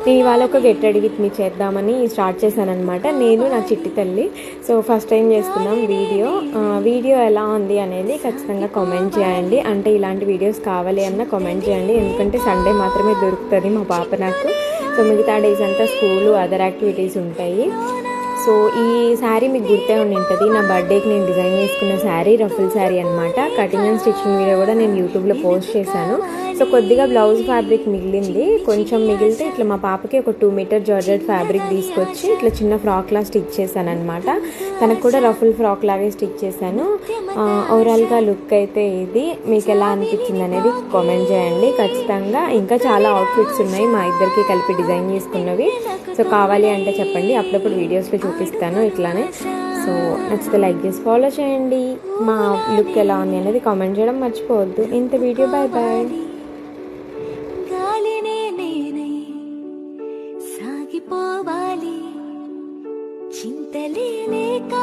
నేను ఇవాళ ఒక గెట్ రెడీ విత్ మీ చేద్దామని స్టార్ట్ చేశాను అనమాట, నేను నా చిట్టి తల్లి. సో ఫస్ట్ టైం చేస్తున్నాం వీడియో ఎలా ఉంది అనేది ఖచ్చితంగా కామెంట్ చేయండి. అంటే ఇలాంటి వీడియోస్ కావాలి అన్న కామెంట్ చేయండి, ఎందుకంటే సండే మాత్రమే దొరుకుతుంది మా పాప నాకు. సో మిగతా డేస్ అంతా స్కూలు అదర్ యాక్టివిటీస్ ఉంటాయి. సో ఈ శారీ మీకు గుర్తే ఉండి ఉంటుంది, నా బర్త్డేకి నేను డిజైన్ చేసుకున్న శారీ, రఫుల్ శారీ అనమాట. కటింగ్ అండ్ స్టిచ్చింగ్ వీడియో కూడా నేను యూట్యూబ్లో పోస్ట్ చేశాను. సో కొద్దిగా బ్లౌజ్ ఫ్యాబ్రిక్ మిగిలింది, కొంచెం మిగిలితే ఇట్లా మా పాపకి ఒక 2 మీటర్ జార్జెట్ ఫ్యాబ్రిక్ తీసుకొచ్చి ఇట్లా చిన్న ఫ్రాక్లా స్టిచ్ చేశాను అనమాట. తనకు కూడా రఫుల్ ఫ్రాక్ లాగే స్టిచ్ చేశాను. ఓవరాల్గా లుక్ అయితే ఇది. మీకు ఎలా అనిపించింది అనేది కామెంట్ చేయండి ఖచ్చితంగా. ఇంకా చాలా అవుట్ఫిట్స్ ఉన్నాయి మా ఇద్దరికి కలిపి డిజైన్ చేసుకున్నవి. సో కావాలి అంటే చెప్పండి, అప్పుడప్పుడు వీడియోస్లో చూపిస్తాను ఇట్లానే. సో నచ్చితే లైక్ చేసి ఫాలో చేయండి. మా లుక్ ఎలా ఉంది అనేది కామెంట్ చేయడం మర్చిపోవద్దు. ఇంత వీడియో బాయ్ బాయ్. సాగిపోవాలి చింతలే లేక